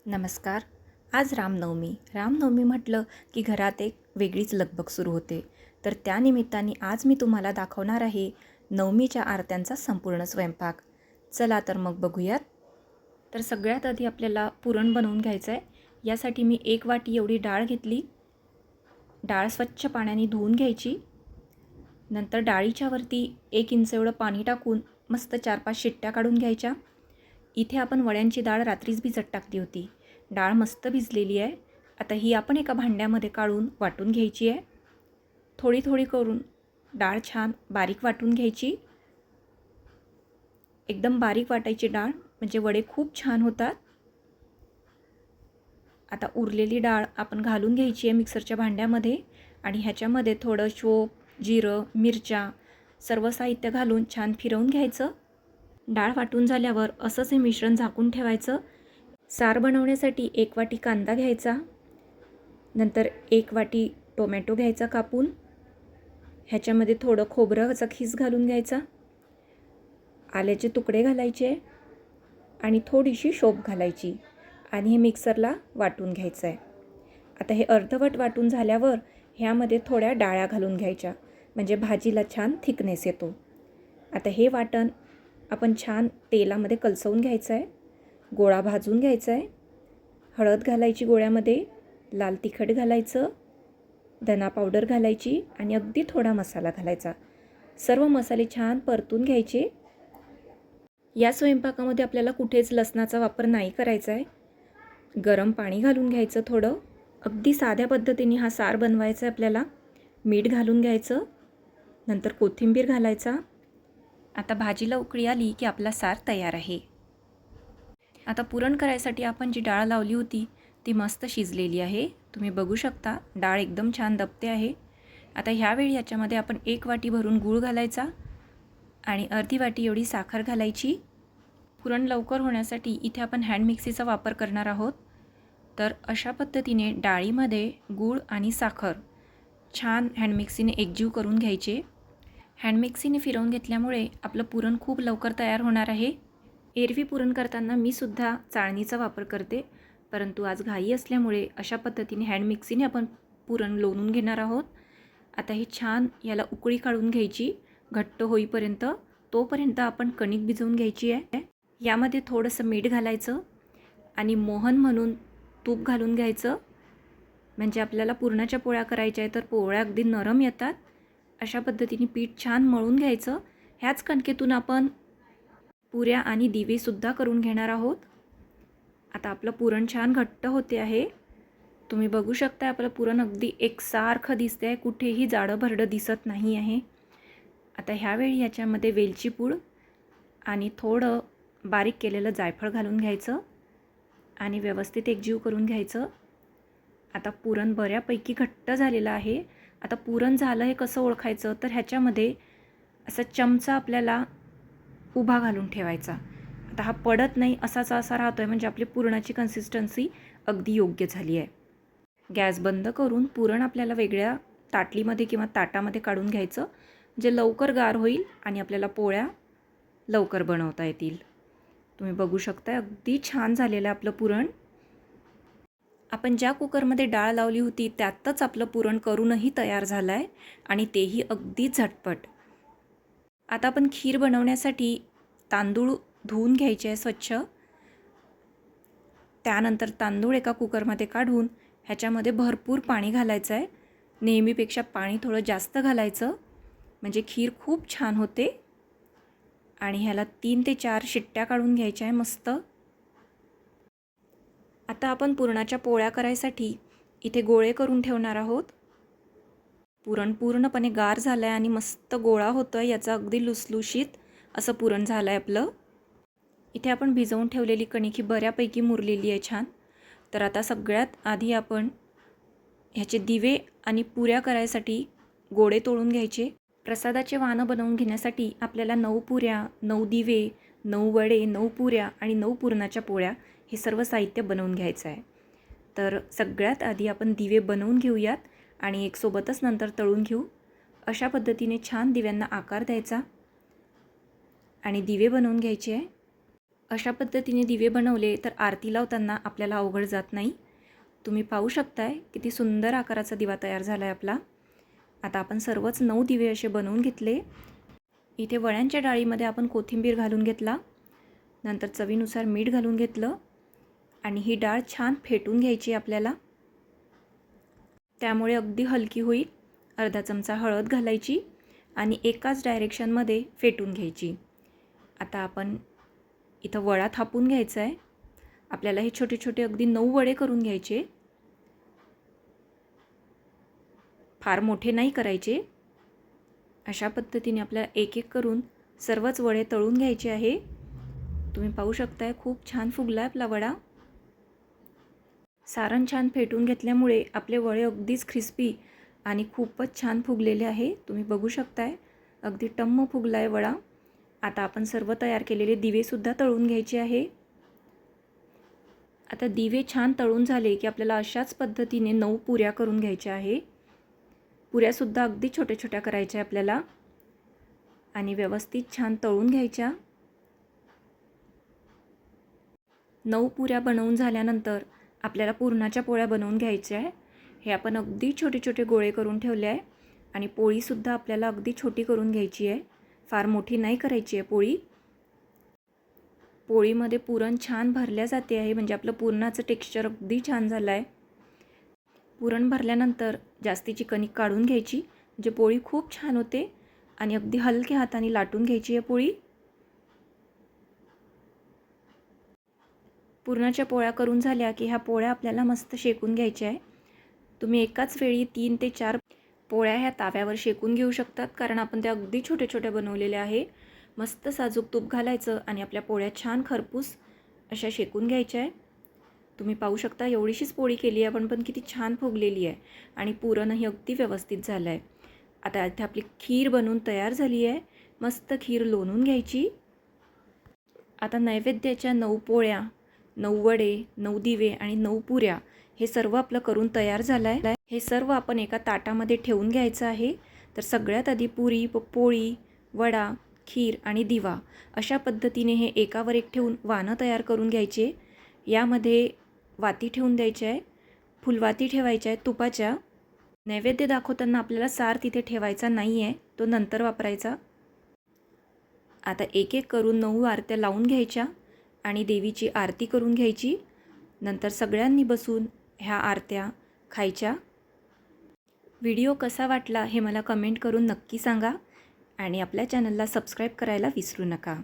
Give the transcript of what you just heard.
नमस्कार. आज रामनवमी म्हटलं की घरात एक वेगळीच लगबग सुरू होते. तर त्यानिमित्ताने आज मी तुम्हाला दाखवणार आहे नवमीच्या आरत्यांचा संपूर्ण स्वयंपाक. चला तर मग बघूयात. तर सगळ्यात आधी आपल्याला पुरण बनवून घ्यायचं आहे. यासाठी मी 1 वाटी एवढी डाळ घेतली. डाळ स्वच्छ पाण्याने धुवून घ्यायची. नंतर डाळीच्या वरती 1 इंच एवढं पाणी टाकून मस्त 4-5 शिट्ट्या काढून घ्यायच्या. इथे आपण वड्यांची डाळ रात्रीच भिजत टाकली होती. डाळ मस्त भिजलेली आहे. आता ही आपण एका भांड्यामध्ये काढून वाटून घ्यायची आहे. थोडी थोडी करून डाळ छान बारीक वाटून घ्यायची. एकदम बारीक वाटायची डाळ, म्हणजे वडे खूप छान होतात. आता उरलेली डाळ आपण घालून घ्यायची आहे मिक्सरच्या भांड्यामध्ये आणि ह्याच्यामध्ये थोडं शोप, जिरं, मिरच्या सर्व साहित्य घालून छान फिरवून घ्यायचं. डाळ वाटून झाल्यावर असंच हे मिश्रण झाकून ठेवायचं. सार बनवण्यासाठी 1 वाटी कांदा घ्यायचा. नंतर 1 वाटी टोमॅटो घ्यायचा कापून. ह्याच्यामध्ये थोडं खोबऱ्याचा खीस घालून घ्यायचा. आल्याचे तुकडे घालायचे आणि थोडीशी शोप घालायची आणि हे मिक्सरला वाटून घ्यायचं आहे. आता हे अर्धवट वाटून झाल्यावर ह्यामध्ये थोड्या डाळ्या घालून घ्यायच्या, म्हणजे भाजीला छान थिकनेस येतो. आता हे वाटण आपण छान तेलामध्ये कलसवून घ्यायचं आहे. गोळा भाजून घ्यायचा आहे. हळद घालायची गोळ्यामध्ये, लाल तिखट घालायचं, धना पावडर घालायची आणि अगदी थोडा मसाला घालायचा. सर्व मसाले छान परतून घ्यायचे. या स्वयंपाकामध्ये आपल्याला कुठेच लसणाचा वापर नाही करायचा आहे. गरम पाणी घालून घ्यायचं थोडं. अगदी साध्या पद्धतीने हा सार बनवायचा आहे आपल्याला. मीठ घालून घ्यायचं, नंतर कोथिंबीर घालायचा. आता भाजीला उकळी आली की आपला सार तयार आहे. आता पुरण करायसाठी आपण जी डाळ लावली होती ती मस्त शिजलेली आहे. तुम्ही बघू शकता डाळ एकदम छान दबते आहे. आता ह्यावेळी याच्यामध्ये आपण 1 वाटी भरून गूळ घालायचा आणि अर्धी वाटी एवढी साखर घालायची. पुरण लवकर होण्यासाठी इथे आपण हँड मिक्सीचा वापर करणार आहोत. तर अशा पद्धतीने डाळीमध्ये गूळ आणि साखर छान हँड मिक्सीने एकजीव करून घ्यायचे. हँड मिक्सीने फिरवून घेतल्यामुळे आपलं पुरण खूप लवकर तयार होणार आहे. एरवी पुरण करताना मी सुद्धा चाळणीचा वापर करते, परंतु आज घाई असल्यामुळे अशा पद्धतीने हँड मिक्सीने आपण पुरण लोणून घेणार आहोत. आता हे छान याला उकळी काढून घ्यायची घट्ट होईपर्यंत. तोपर्यंत आपण कणिक भिजवून घ्यायची आहे. यामध्ये थोडंसं मीठ घालायचं आणि मोहन म्हणून तूप घालून घ्यायचं, म्हणजे आपल्याला पुरणाच्या पोळ्या करायच्या आहे तर पोळ्या अगदी नरम येतात. अशा पद्धतीने पीठ छान मळून घ्यायचं. ह्याच कणकेतून आपण पुऱ्या आणि दिवेसुद्धा करून घेणार आहोत. आता आपलं पुरण छान घट्ट होते आहे. तुम्ही बघू शकता आपलं पुरण अगदी एकसारखं दिसते आहे, कुठेही जाडं भरडं दिसत नाही आहे. आता ह्यावेळी याच्यामध्ये वेलची पूड आणि थोडं बारीक केलेलं जायफळ घालून घ्यायचं आणि व्यवस्थित एकजीव करून घ्यायचं. आता पुरण बऱ्यापैकी घट्ट झालेलं आहे. आता पुरण झालं हे कसं ओळखायचं, तर ह्याच्यामध्ये असा चमचा आपल्याला उभा घालून ठेवायचा. आता हा पडत नाही असाचा असा राहतो आहे, म्हणजे आपली पुरणाची कन्सिस्टन्सी अगदी योग्य झाली आहे. गॅस बंद करून पुरण आपल्याला वेगळ्या ताटलीमध्ये किंवा ताटामध्ये काढून घ्यायचं, जे लवकर गार होईल आणि आपल्याला पोळ्या लवकर बनवता येतील. तुम्ही बघू शकता अगदी छान झालेलं आहे आपलं पुरण. आपण ज्या कुकरमध्ये डाळ लावली होती त्यातच आपलं पुरण करूनही तयार झालं आहे आणि तेही अगदी झटपट. आता आपण खीर बनवण्यासाठी तांदूळ धुवून घ्यायचे आहे स्वच्छ. त्यानंतर तांदूळ एका कुकरमध्ये काढून ह्याच्यामध्ये भरपूर पाणी घालायचं आहे. नेहमीपेक्षा पाणी थोडं जास्त घालायचं, म्हणजे खीर खूप छान होते. आणि ह्याला 3 ते 4 शिट्ट्या काढून घ्यायच्या आहे मस्त. आता आपण पुरणाच्या पोळ्या करायसाठी इथे गोळे करून ठेवणार आहोत. पुरण पूर्णपणे गार झालं आहे आणि मस्त गोळा होतो आहे. याचं अगदी लुसलुशीत असं पुरण झालं आहे आपलं. इथे आपण भिजवून ठेवलेली कणिक ही बऱ्यापैकी मुरलेली आहे छान. तर आता सगळ्यात आधी आपण ह्याचे दिवे आणि पुऱ्या करायसाठी गोळे तोडून घ्यायचे. प्रसादाचे वाणं बनवून घेण्यासाठी आपल्याला 9 पुऱ्या, 9 दिवे, 9 वडे, 9 पुऱ्या आणि 9 पुरणाच्या पोळ्या हे सर्व साहित्य बनवून घ्यायचं आहे. तर सगळ्यात आधी आपण दिवे बनवून घेऊयात आणि एक सोबतच नंतर तळून घेऊ. अशा पद्धतीने छान दिव्यांना आकार द्यायचा आणि दिवे बनवून घ्यायचे आहे. अशा पद्धतीने दिवे बनवले तर आरती लावताना आपल्याला अवघड जात नाही. तुम्ही पाहू शकताय किती सुंदर आकाराचा दिवा तयार झाला आहे आपला. आता आपण सर्वच 9 दिवे असे बनवून घेतले. इथे वळ्यांच्या डाळीमध्ये आपण कोथिंबीर घालून घेतला, नंतर चवीनुसार मीठ घालून घेतलं आणि ही डाळ छान फेटून घ्यायची आपल्याला. त्यामुळे अगदी हलकी होईल. अर्धा चमचा हळद घालायची आणि एकाच डायरेक्शनमध्ये फेटून घ्यायची. आता आपण इथं वडा थापून घ्यायचा आहे. आपल्याला हे छोटे छोटे अगदी 9 वडे करून घ्यायचे. फार मोठे नाही करायचे. अशा पद्धतीने आपल्याला एक एक करून सर्वच वडे तळून घ्यायचे आहे. तुम्ही पाहू शकताय खूप छान फुगला आपला वडा. सारण छान फेटून घेतल्यामुळे आपले वडे अगदीच क्रिस्पी आणि खूपच छान फुगलेले आहे. तुम्ही बघू शकताय अगदी टम्म फुगला आहे वडा. आता आपण सर्व तयार केलेले दिवेसुद्धा तळून घ्यायचे आहे. आता दिवे छान तळून झाले की आपल्याला अशाच पद्धतीने 9 पुऱ्या करून घ्यायच्या आहे. पुऱ्यासुद्धा अगदी छोट्या छोट्या करायच्या आपल्याला आणि व्यवस्थित छान तळून घ्यायच्या. 9 पुऱ्या बनवून झाल्यानंतर आपल्याला पुरणाच्या पोळ्या बनवून घ्यायच्या आहे. हे आपण अगदी छोटे छोटे गोळे करून ठेवले आहे आणि पोळीसुद्धा आपल्याला अगदी छोटी करून घ्यायची आहे. फार मोठी नाही करायची आहे पोळी. पोळीमध्ये पुरण छान भरल्या जाते आहे, म्हणजे आपलं पुरणाचं टेक्स्चर अगदी छान झालं आहे. पुरण भरल्यानंतर जास्तीची कणिक काढून घ्यायची, म्हणजे पोळी खूप छान होते आणि अगदी हलक्या हाताने लाटून घ्यायची आहे पोळी. पुरणाच्या पोळ्या करून झाल्या की ह्या पोळ्या आपल्याला मस्त शेकून घ्यायच्या आहे. तुम्ही एकाच वेळी 3 ते 4 पोळ्या ह्या ताव्यावर शेकून घेऊ शकतात, कारण आपण त्या अगदी छोट्या छोट्या बनवलेल्या आहे. मस्त साजूक तूप घालायचं आणि आपल्या पोळ्या छान खरपूस अशा शेकून घ्यायच्या आहे. तुम्ही पाहू शकता एवढीशीच पोळी केली आहे आपण, पण किती छान फुगलेली आहे आणि पुरणही अगदी व्यवस्थित झालं आहे. आता इथे आपली खीर बनवून तयार झाली आहे. मस्त खीर लोणून घ्यायची. आता नैवेद्याच्या 9 पोळ्या, 9 वडे, 9 दिवे आणि 9 पुऱ्या हे सर्व आपलं करून तयार झालं आहे. हे सर्व आपण एका ताटामध्ये ठेवून घ्यायचं आहे. तर सगळ्यात आधी पुरी, पोळी, वडा, खीर आणि दिवा अशा पद्धतीने हे एकावर एक ठेवून वाणं तयार करून घ्यायचे. यामध्ये वाती ठेवून द्यायच्या आहे, फुलवाती ठेवायच्या आहेत तुपाच्या. नैवेद्य दाखवताना आपल्याला सार तिथे ठेवायचा नाही आहे, तो नंतर वापरायचा. आता एक एक करून 9 आरत्या लावून घ्यायच्या आणि देवीची आरती करून घ्यायची. नंतर सगळ्यांनी बसून ह्या आरत्या खायच्या. व्हिडिओ कसा वाटला हे मला कमेंट करून नक्की सांगा आणि आपल्या चॅनलला सबस्क्राईब करायला विसरू नका.